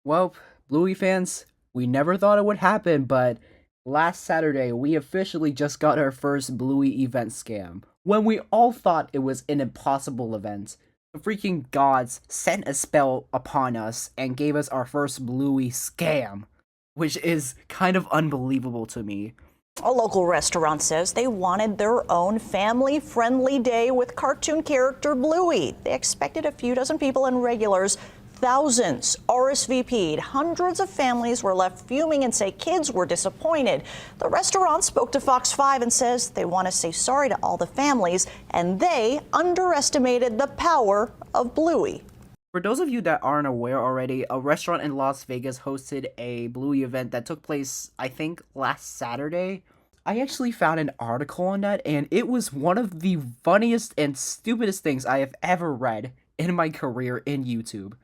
Well, Bluey fans, we never thought it would happen, but last Saturday we officially just got our first Bluey event scam. When we all thought it was an impossible event, the freaking gods sent a spell upon us and gave us our first Bluey scam, which is kind of unbelievable to me. A local restaurant says they wanted their own family-friendly day with cartoon character Bluey. They expected a few dozen people and regulars. Thousands RSVP'd. Hundreds of families were left fuming and say kids were disappointed. The restaurant spoke to Fox 5 and says they want to say sorry to all the families, and they underestimated the power of Bluey. For those of you that aren't aware already, a restaurant in Las Vegas hosted a Bluey event that took place, I think, last Saturday. I actually found an article on that, and it was one of the funniest and stupidest things I have ever read in my career in YouTube.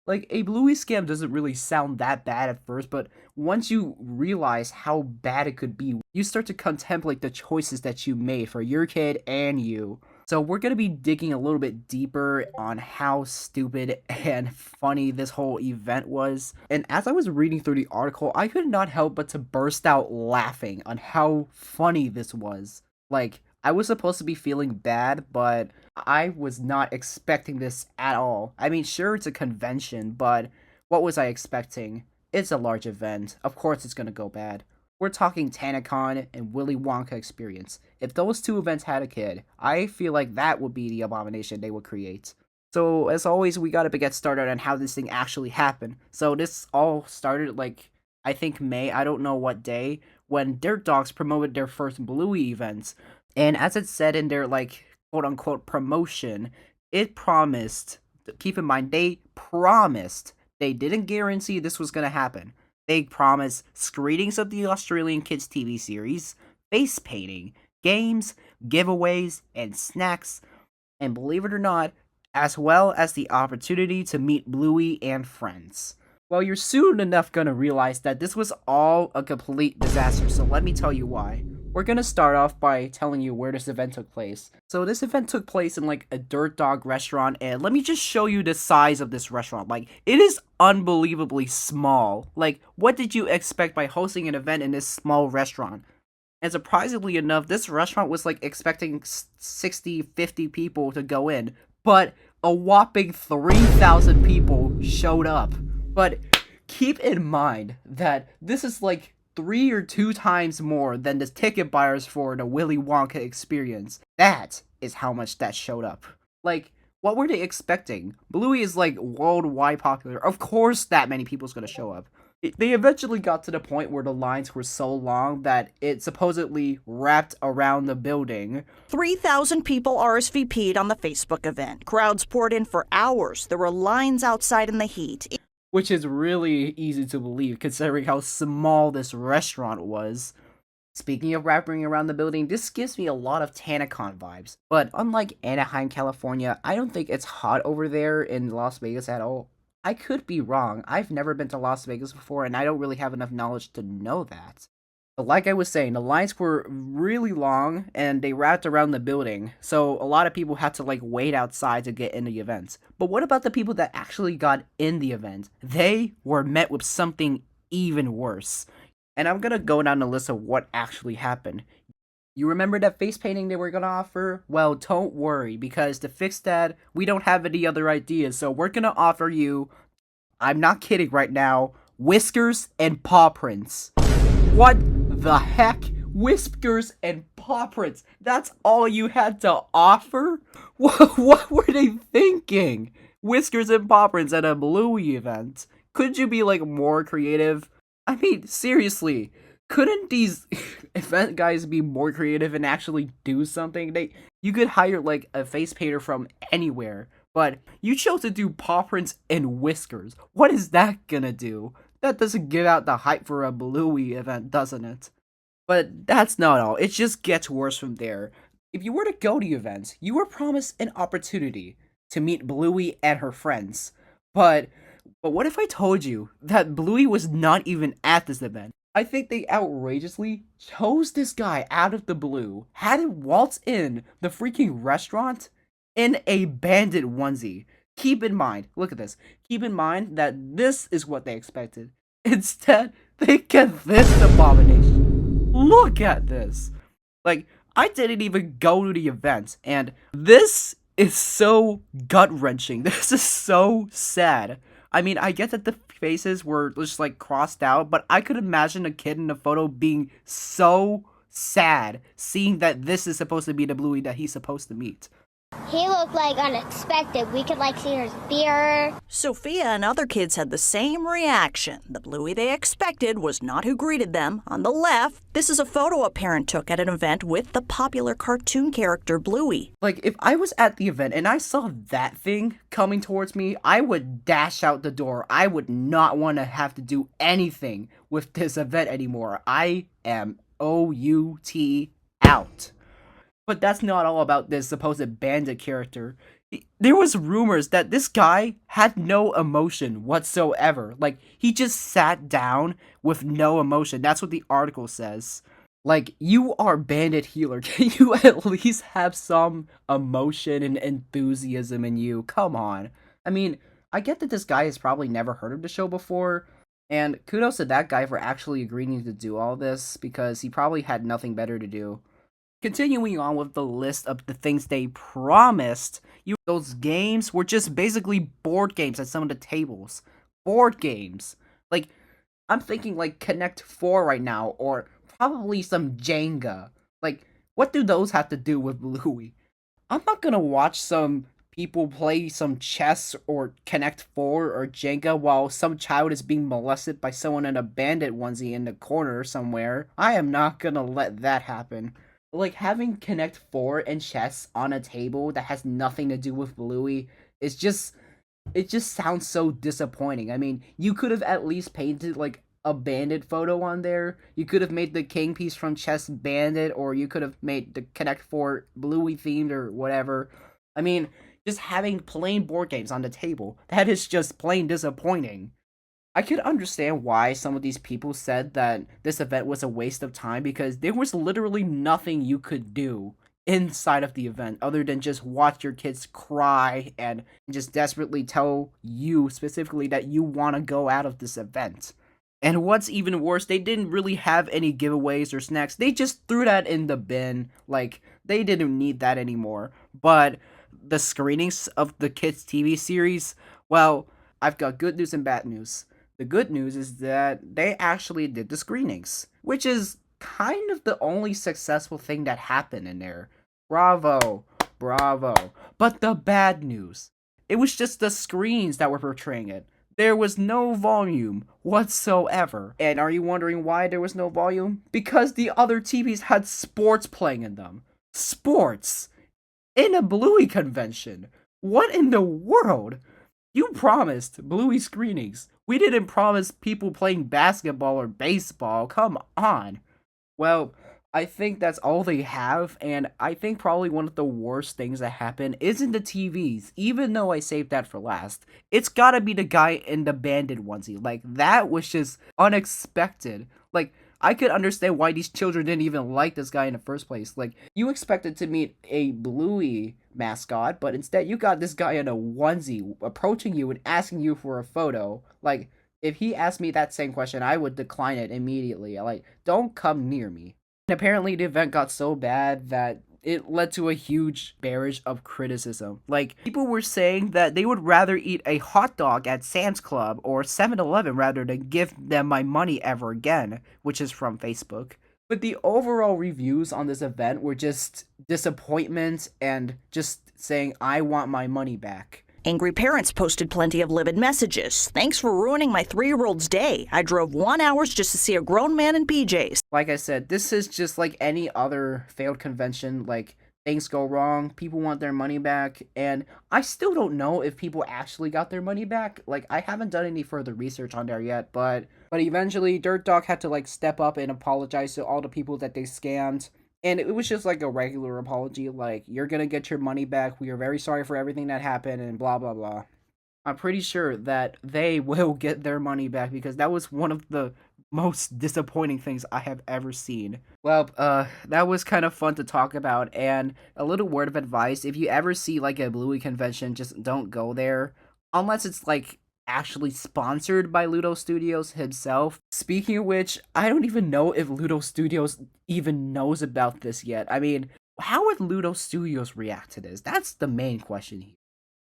Like, a Bluey scam doesn't really sound that bad at first, but once you realize how bad it could be, you start to contemplate the choices that you made for your kid and you. So we're going to be digging a little bit deeper on how stupid and funny this whole event was. And as I was reading through the article, I could not help but to burst out laughing on how funny this was. Like, I was supposed to be feeling bad, but I was not expecting this at all. I mean, sure, it's a convention, but what was I expecting? It's a large event. Of course it's going to go bad. We're talking TanaCon and Willy Wonka experience. If those two events had a kid, I feel like that would be the abomination they would create. So, as always, we gotta get started on how this thing actually happened. So, this all started, like, I think May, I don't know what day, when Dirt Dogs promoted their first Bluey events. And as it said in their, like, quote unquote promotion, it promised, keep in mind, they promised, they didn't guarantee this was gonna happen. They promise screenings of the Australian Kids TV series, face painting, games, giveaways, and snacks, and believe it or not, as well as the opportunity to meet Bluey and friends. Well, you're soon enough gonna realize that this was all a complete disaster, so let me tell you why. We're gonna start off by telling you where this event took place. So this event took place in like a Dirt Dog restaurant, and let me just show you the size of this restaurant. Like, it is unbelievably small. Like, what did you expect by hosting an event in this small restaurant? And surprisingly enough, this restaurant was like expecting 60, 50 people to go in, but a whopping 3,000 people showed up. But keep in mind that this is like 3 or 2 times more than the ticket buyers for the Willy Wonka experience. That is how much that showed up. Like, what were they expecting? Bluey is like worldwide popular. Of course that many people's gonna show up. They eventually got to the point where the lines were so long that it supposedly wrapped around the building. 3,000 people RSVP'd on the Facebook event. Crowds poured in for hours. There were lines outside in the heat. Which is really easy to believe considering how small this restaurant was. Speaking of wrapping around the building, this gives me a lot of TanaCon vibes. But unlike Anaheim, California, I don't think it's hot over there in Las Vegas at all. I could be wrong. I've never been to Las Vegas before, and I don't really have enough knowledge to know that. But like I was saying, the lines were really long, and they wrapped around the building, so a lot of people had to like wait outside to get in the event. But what about the people that actually got in the event? They were met with something even worse. And I'm gonna go down the list of what actually happened. You remember that face painting they were gonna offer? Well, don't worry, because to fix that, we don't have any other ideas, so we're gonna offer you, I'm not kidding right now, whiskers and paw prints. What the heck? Whiskers and paw prints? That's all you had to offer? What were they thinking? Whiskers and paw prints at a Bluey event? Could you be like more creative? I mean, seriously, couldn't these event guys be more creative and actually do something? You could hire like a face painter from anywhere, but you chose to do paw prints and whiskers. What is that gonna do? That doesn't give out the hype for a Bluey event, doesn't it? But that's not all. It just gets worse from there. If you were to go to the event, you were promised an opportunity to meet Bluey and her friends. But what if I told you that Bluey was not even at this event? I think they outrageously chose this guy out of the blue, had him waltz in the freaking restaurant in a Bandit onesie. keep in mind, look at this. Keep in mind that this is what they expected. Instead, they get this abomination. Look at this. Like, I didn't even go to the event, and this is so gut-wrenching. This is so sad. I mean, I get that the faces were just like crossed out, but I could imagine a kid in the photo being so sad seeing that this is supposed to be the Bluey that he's supposed to meet. He looked like unexpected. We could like see his beard. Sophia and other kids had the same reaction. The Bluey they expected was not who greeted them. On the left, this is a photo a parent took at an event with the popular cartoon character Bluey. Like, if I was at the event and I saw that thing coming towards me, I would dash out the door. I would not want to have to do anything with this event anymore. I am OUT out. But that's not all about this supposed Bandit character. There was rumors that this guy had no emotion whatsoever. Like, he just sat down with no emotion. That's what the article says. Like, you are Bandit Healer. Can you at least have some emotion and enthusiasm in you? Come on. I mean, I get that this guy has probably never heard of the show before. And kudos to that guy for actually agreeing to do all this, because he probably had nothing better to do. Continuing on with the list of the things they promised, those games were just basically board games at some of the tables. Board games. Like, I'm thinking like Connect 4 right now, or probably some Jenga. Like, what do those have to do with Bluey? I'm not gonna watch some people play some chess or Connect 4 or Jenga while some child is being molested by someone in a bandit onesie in the corner somewhere. I am not gonna let that happen. Like, having Connect 4 and chess on a table that has nothing to do with Bluey is just, it just sounds so disappointing. I mean, you could have at least painted like a bandit photo on there. You could have made the king piece from chess bandit, or you could have made the Connect 4 Bluey themed or whatever. I mean, just having plain board games on the table, that is just plain disappointing. I could understand why some of these people said that this event was a waste of time, because there was literally nothing you could do inside of the event other than just watch your kids cry and just desperately tell you specifically that you want to go out of this event. And what's even worse, they didn't really have any giveaways or snacks. They just threw that in the bin. Like, they didn't need that anymore. But the screenings of the kids' TV series, well, I've got good news and bad news. The good news is that they actually did the screenings, which is kind of the only successful thing that happened in there. Bravo, bravo. But the bad news, it was just the screens that were portraying it. There was no volume whatsoever. And are you wondering why there was no volume? Because the other TVs had sports playing in them. Sports! In a Bluey convention. What in the world? You promised Bluey screenings. We didn't promise people playing basketball or baseball. Come on. Well, I think that's all they have, and I think probably one of the worst things that happened isn't the TVs, even though I saved that for last. It's gotta be the guy in the Bandit onesie. Like, that was just unexpected. Like, I could understand why these children didn't even like this guy in the first place. Like, you expected to meet a Bluey mascot, but instead you got this guy in a onesie approaching you and asking you for a photo. Like, if he asked me that same question, I would decline it immediately. Like, don't come near me. And apparently the event got so bad that it led to a huge barrage of criticism. Like, people were saying that they would rather eat a hot dog at Sam's Club or 7-Eleven rather than give them my money ever again, which is from Facebook. But the overall reviews on this event were just disappointment and just saying, I want my money back. Angry parents posted plenty of livid messages. Thanks for ruining my 3-year-old's day. I drove 1 hour just to see a grown man in PJs. Like I said, this is just like any other failed convention. Like, things go wrong, people want their money back, and I still don't know if people actually got their money back. Like, I haven't done any further research on there yet, but eventually Dirt Dog had to like step up and apologize to all the people that they scammed. And it was just like a regular apology, like, you're gonna get your money back, we are very sorry for everything that happened, and blah blah blah. I'm pretty sure that they will get their money back, because that was one of the most disappointing things I have ever seen. Well, that was kind of fun to talk about, and a little word of advice, if you ever see like a Bluey convention, just don't go there unless it's like actually sponsored by Ludo Studios himself. Speaking of which, I don't even know if Ludo Studios even knows about this yet. I mean, how would Ludo Studios react to this? That's the main question here.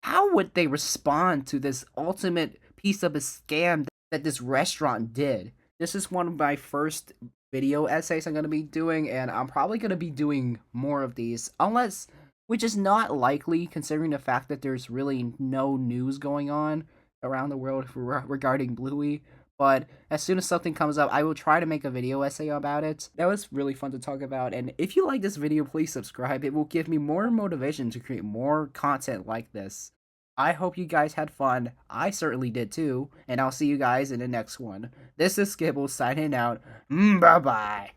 How would they respond to this ultimate piece of a scam that this restaurant did? This is one of my first video essays I'm going to be doing, and I'm probably going to be doing more of these, unless, which is not likely considering the fact that there's really no news going on around the world regarding Bluey. But as soon as something comes up, I will try to make a video essay about it. That was really fun to talk about, and if you like this video, please subscribe. It will give me more motivation to create more content like this. I hope you guys had fun. I certainly did too, and I'll see you guys in the next one. This is Skibble signing out. Bye-bye.